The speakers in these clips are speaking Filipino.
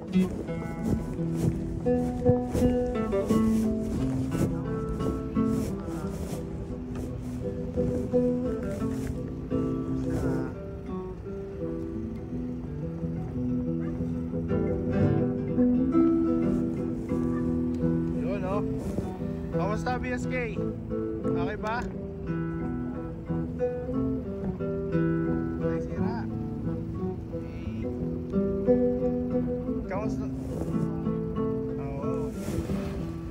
Yun oh. Kamusta BSK? Okay ba? Ay sira. Okay. Kamusta? Oo.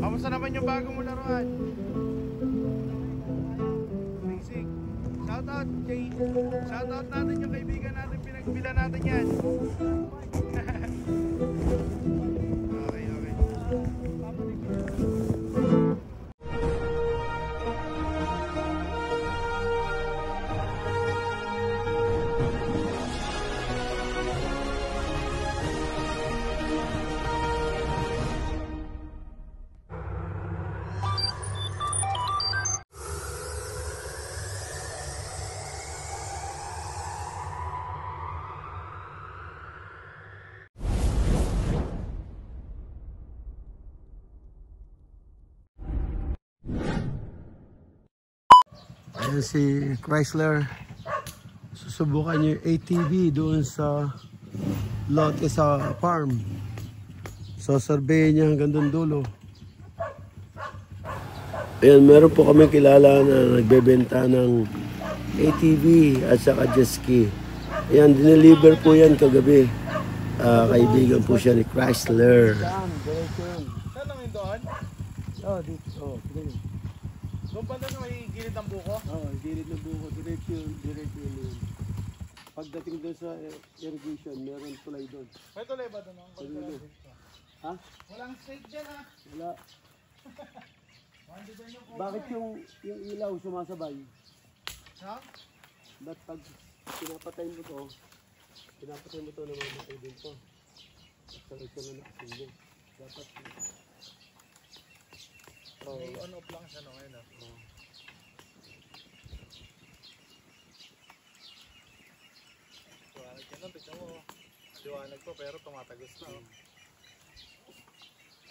Kamusta naman yung bago mo laruan? Basic. Shoutout natin yung kaibigan natin, pinagbila natin yan. Okay, okay. Ayan si Chrysler, susubukan yung ATV doon sa lote sa farm. So survey niya hanggang doon dulo. Ayan, meron po kami kilala na nagbebenta ng ATV at saka jet ski. Ayan, dineliver po yan kagabi. Kaibigan po siya ni Chrysler. Saan lang yun doon? Oh, dito. Oh, dito. Doon ba doon may gilid ng buko? Oo, gilid ng buko. Diretso yun. Pagdating doon sa irrigation, meron tulay doon. May tulay ba doon? Ha? Walang shade dyan ha? Wala. Bakit yung ilaw sumasabay? Ha? Ba't pag pinapatay mo to namamatay din to. Sa na nakasindi. Dapat on-off lang siya no ngayon. Liwanag yan lang, tignan mo. Liwanag po pero tumatagos na.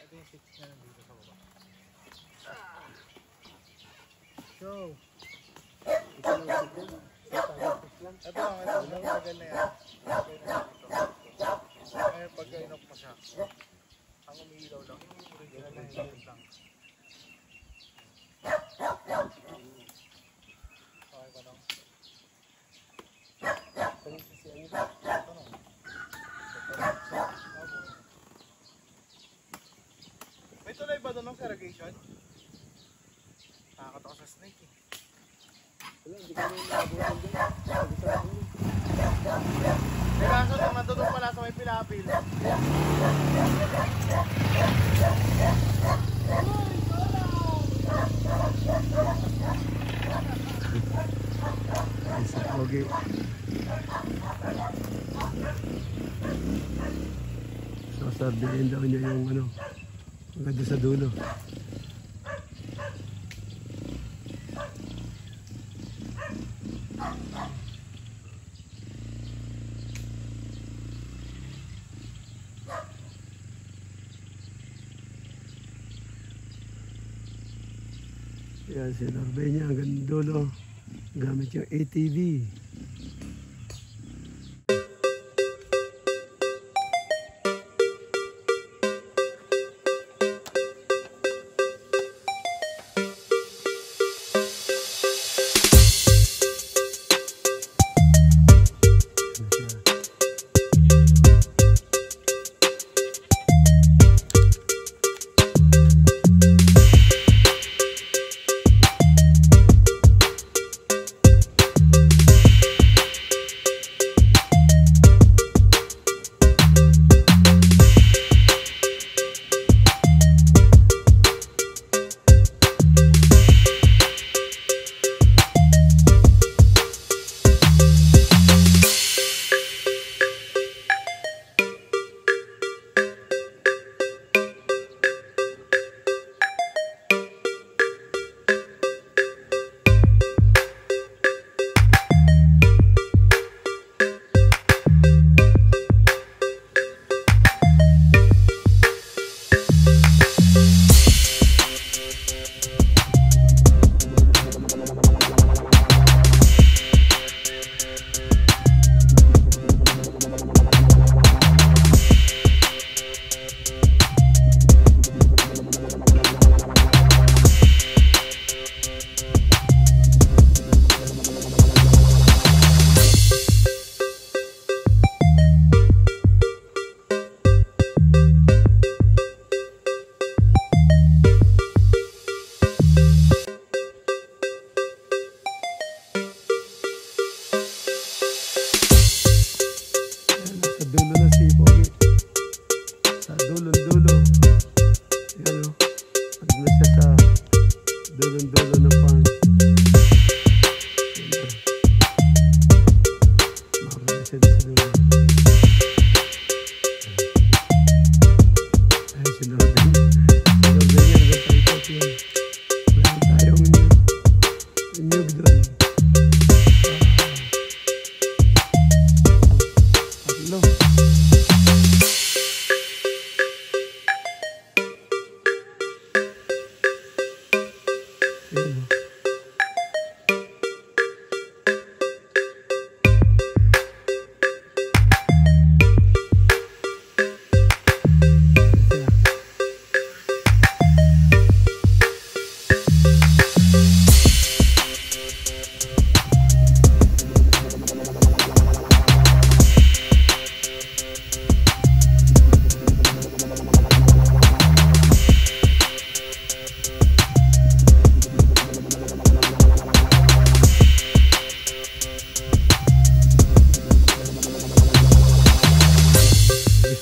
Ito yung 6 niya nandito sa baba. So, ito lang, tagal na yan. Ngayon pagka in-off mo siya, ang umiilaw lang, original na yung lang. Okay pa lang. May tulay ba doon ng irrigation? Nakakatawa sa snake eh. wala, hindi ka naman nakabuhan doon. May kaso nung nandun pala sa may pilapil. Isa pogi. Sasabihin daw niya yung ano, maganda sa dulo. Yan, sinurvey niya hanggang dulo gamit yung ATV.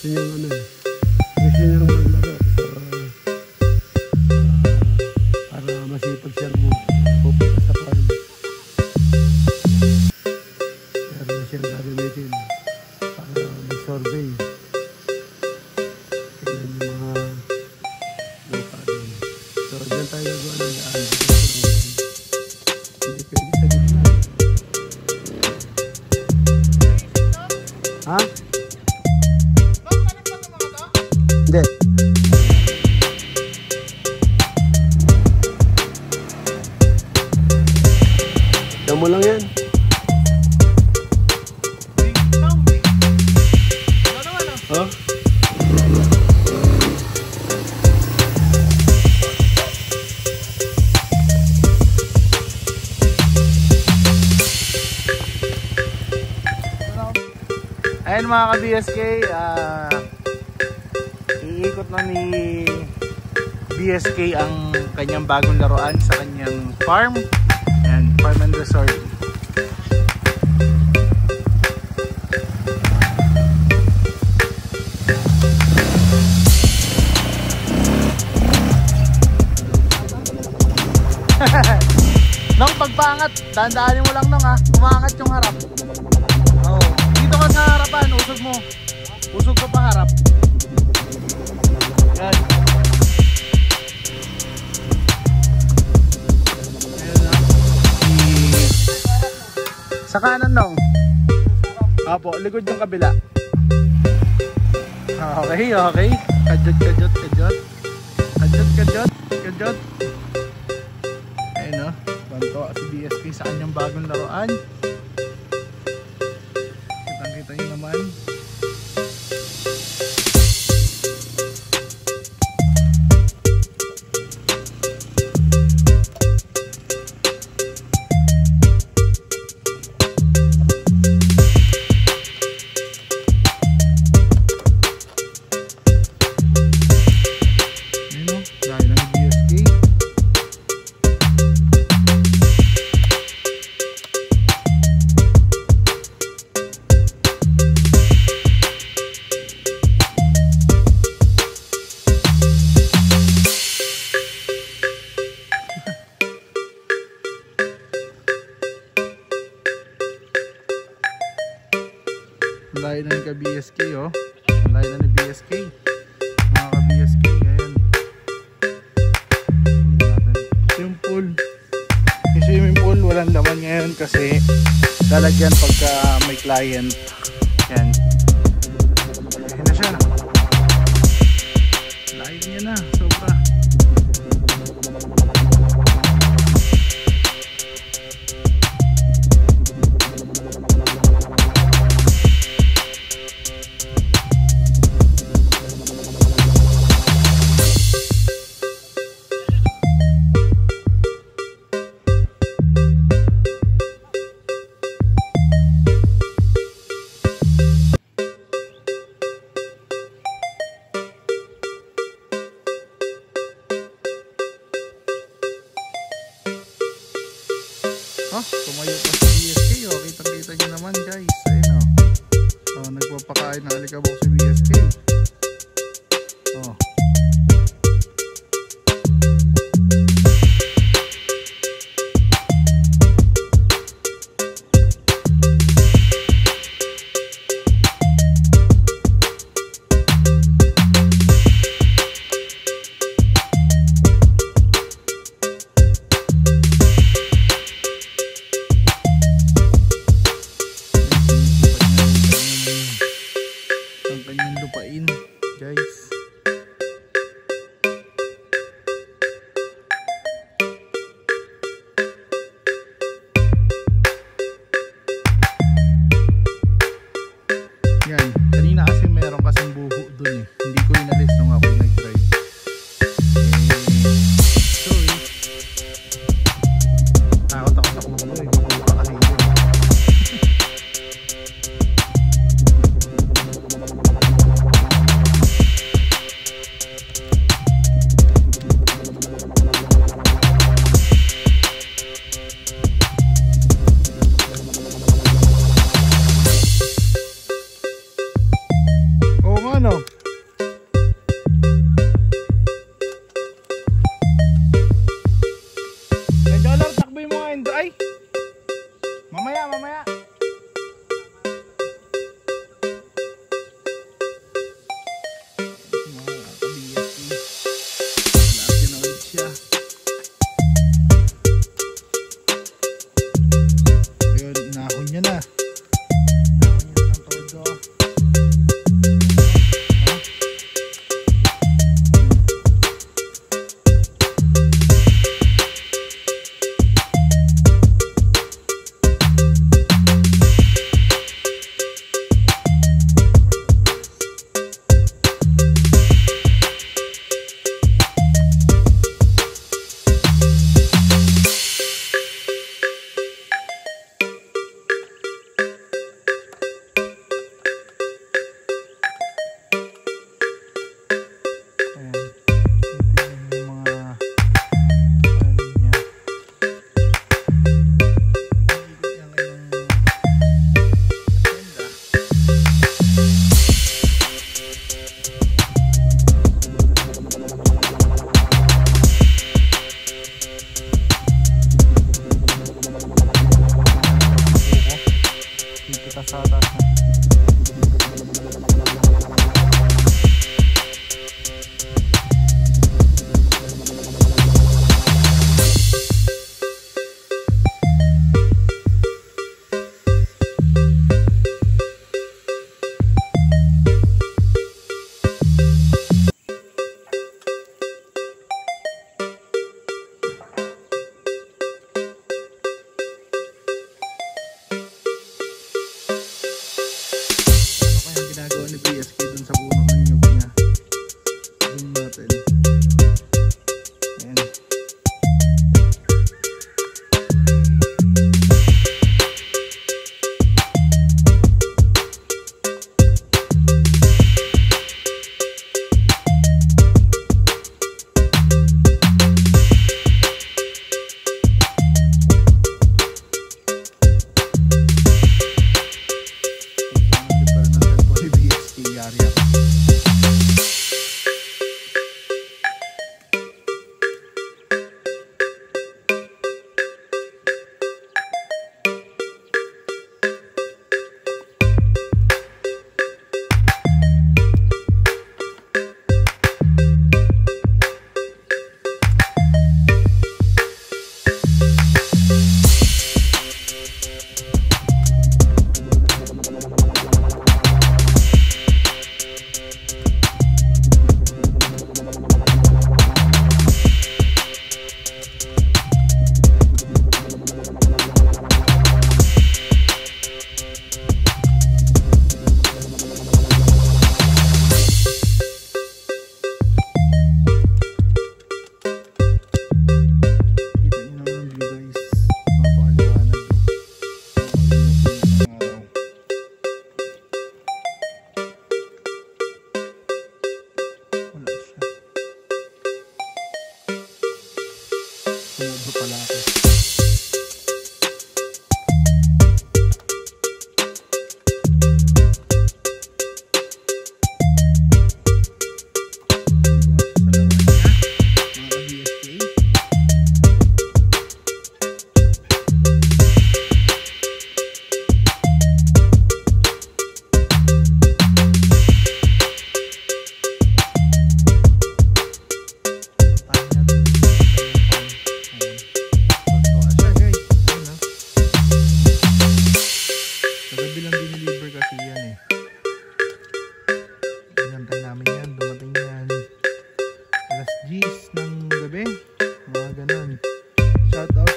gusto niyang ano eh. Gusto niyang maglaro. Para masipag siya pupunta sa farm. Meron na siyang gagamitin para mag-survey. Tingnan yung mga lupa din. So, dyan tayo gagawa ng daan. Hindi pwede sa gitna. Ha? Hindi. Yan mo lang yan. Huh? Ayan mga ka-BSK, iikot na ni BSK ang kanyang bagong laruan sa kanyang farm. Ayan, farm and resort. Nung pagpangat, dandaanin mo lang nung ha, umangat yung harap. Oh, dito ka sa harapan, usog mo. Usog ka pa harap. Yan. Ayan na. Sa kanan nung. Apo, likod yung kabila. Okay, okay. Kajot, kajot, kajot. Kajot, kajot, kajot. Ayun o. Banto si BSK sa kanyang bagong laruan. Kitang-kita nyo naman. Layo na ni ka-BSK oh. Layo na ni BSK. Mga ka-BSK, ayan. Yung pool. Yung swimming pool walang laman ngayon kasi lalagyan pagka may client. Yan. Ayan na siya. Layo niya na. Sobra. Tumayo pa si BSK oh. Kitang-kita nyo naman guys. Ayun oh. Oh, nagpapakain ng alikabok si BSK. Oh. Yan, kanina kasi meron kasing buho dun eh. Hindi ko inalis nung ako nag-drive. Sorry. Takot ako sa kulo eh. Buho pa kasi yun. Oo nga no. yung mga ano niya. Ikot niya ngayong dito ta sa atas na. Ginagawa ni BSK dun sa puno ng nyug niya. Zoom natin. Ayan.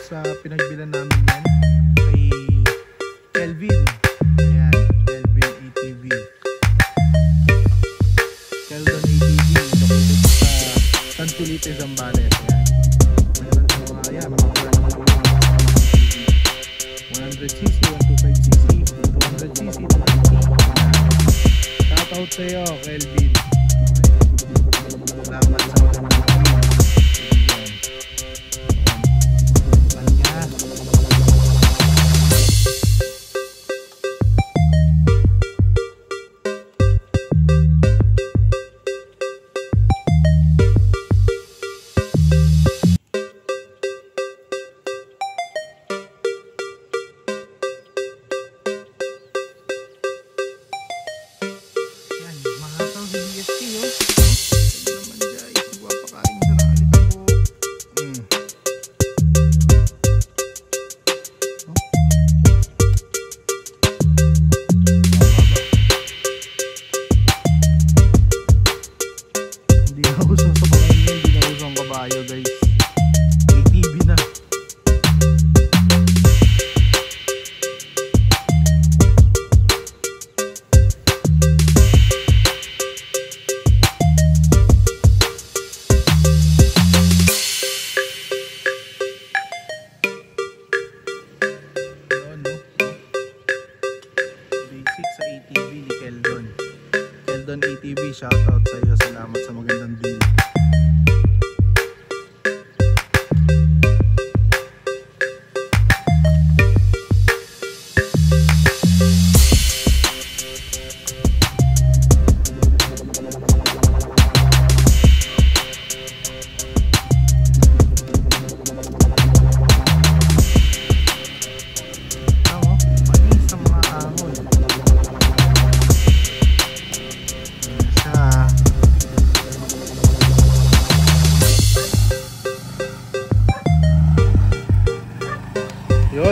sa pinagbilan namin yan kay Kelvin. Ayan, Kelvin ATV. Keldon ATV located sa San Felipe, Zambales. Ayan. Meron sa mga, ayan, mga brand ng 100cc, 125cc, 200cc, 250. Shoutout sa iyo, Kelvin. Salamat sa magandang team. Keldon ATV, shoutout sa iyo. Salamat sa magandang deal.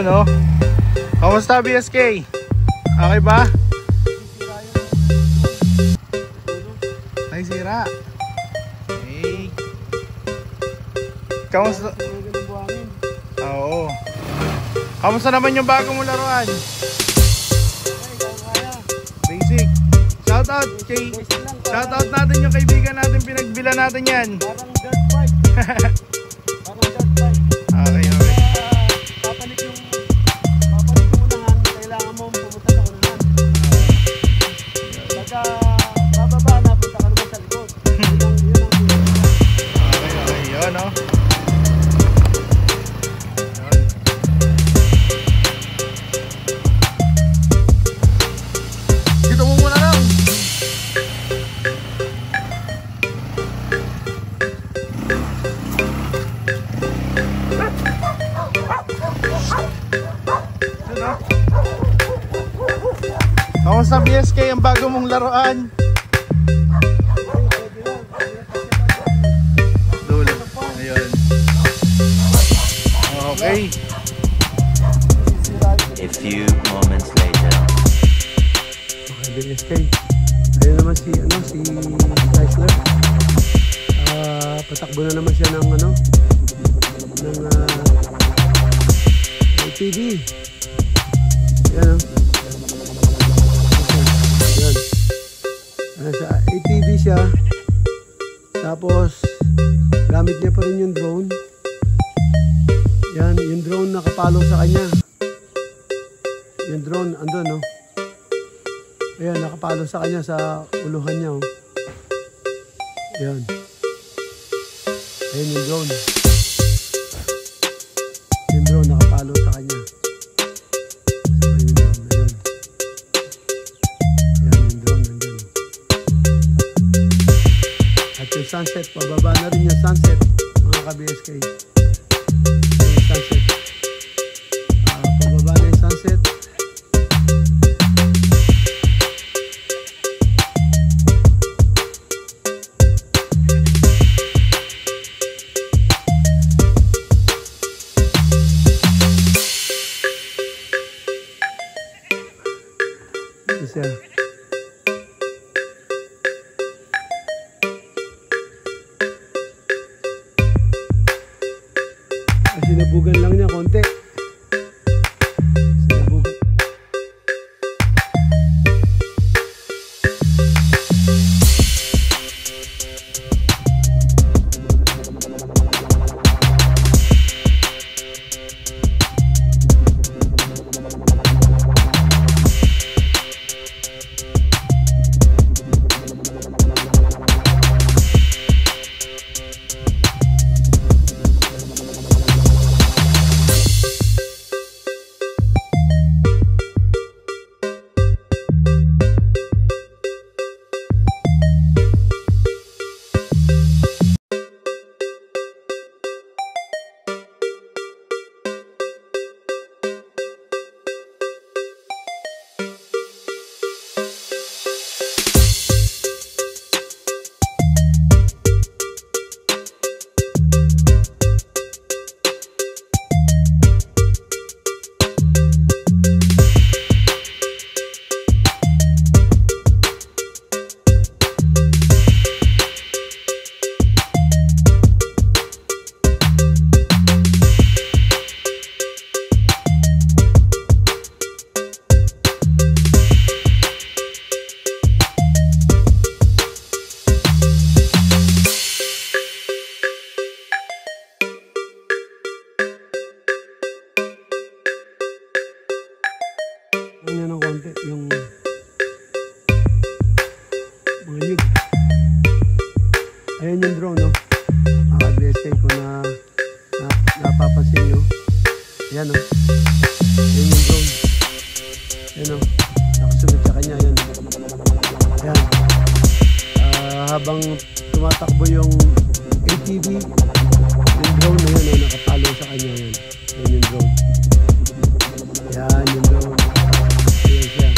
oh. Kamusta BSK? Okay ba? Ay, sira. Okay. Kamusta? Oo. Kamusta naman yung bago mong laruan? Basic. Shoutout natin yung kaibigan natin, pinagbila natin yan. Parang dirt bike. Parang dirt bike. Okay. Papalit yung unahan, kailangan mo pumunta sa unahan. Pagka bababa na, punta ka naman sa likod. Yun ang Okay, yun oh. Dito mo muna lang. Kamusta BSK ang bago mong laruan? Dulo. Ayun. Okay. A few moments later. Okay, BSK. Ayun naman si Chrysler. Patakbo na naman siya ng ATV. Ayan o. Ayan. Nasa ATV siya. Tapos, gamit niya pa rin yung drone. Yan, yung drone nakapalo sa kanya. Yung drone, andun, no? Ayan, nakapalo sa kanya sa uluhan niya, oh. Ayan. Ayan yung drone. Yung drone nakapalo sa kanya. Sabay yung drone, ayan. Ayan yung drone, nandyan. At yung sunset, pababa na rin yung sunset, mga ka-BSK. Yung sunset. Pababa na yung sunset. Isa. Sinabugan lang niya konti. Sinabugan. Yan ng konti, yung mga nyug. Ayan yung drone, no? Maka-BSK ko na napapansin nyo. Ayan, no? Ayan yung drone. Ayan, no? Nakasunod sa kanya, ayan. Ayan. Habang tumatakbo yung ATV, yung drone na yun, no? Nakapalo sa kanya, ayan. Ayan yung drone. Ayan yung drone. Ayan siya.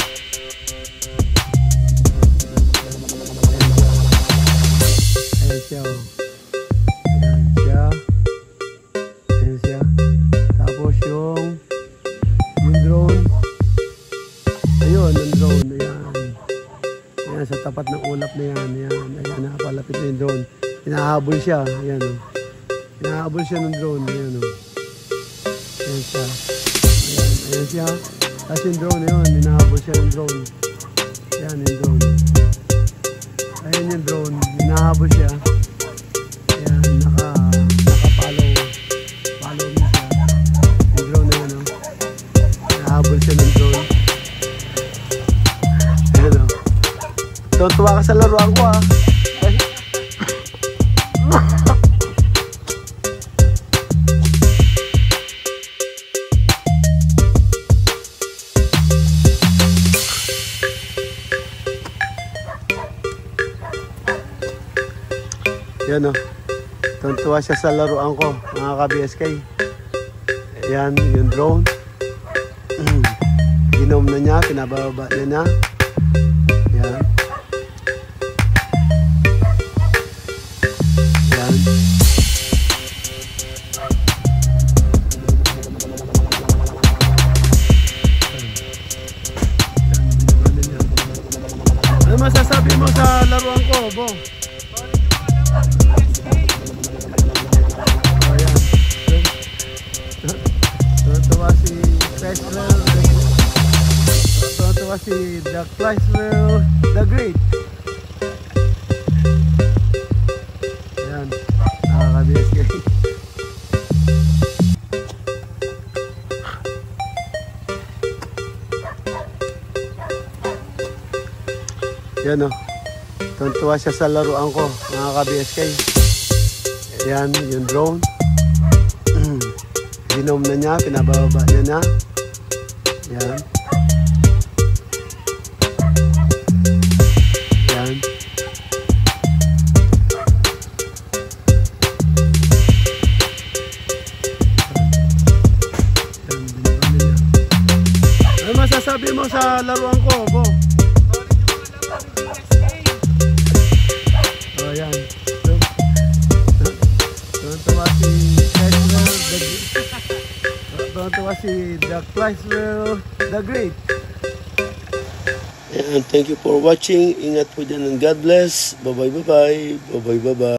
Ayan siya, oh. Ayan siya. Ayan siya. Tapos yung Ayan, nakapalapit na yung drone. Hinahabol siya. Ayan, oh. Hinahabol siya ng drone. Ayan, oh. Ayan siya. Ayan siya. Tapos yung drone, yun. Hinahabol siya ng drone. Ayan, yung drone. Ayan yung drone. Hinahabol siya. Ayan, nakapalo. Follow me siya. Yung drone na yun, oh. Hinahabol siya ng drone. Ayan, oh. Tuwa ka sa laruan ko, ah. Yan, o. Tuntua siya sa laruan ko, mga ka-BSK. Yan, yung drone. Ginom na niya, pinababa niya. Yan. Yan. Ano masasabi mo sa laruan ko, Bo? Tuwa si The Chrysler The Great. Ayan, nakaka-BSK. Yan, o. Tuntua siya sa laruan ko, mga ka-BSK. Ayan, yung drone. Ginom na niya, pinababa niya na. Yan. Yan. Ano masasabi mo sa laruan ko, Bo? Oh, yan. Tuntua si Chrysler The Chrysler The Great. And thank you for watching. Ingat po dyan and God bless. Bye-bye, bye-bye. Bye-bye, bye-bye.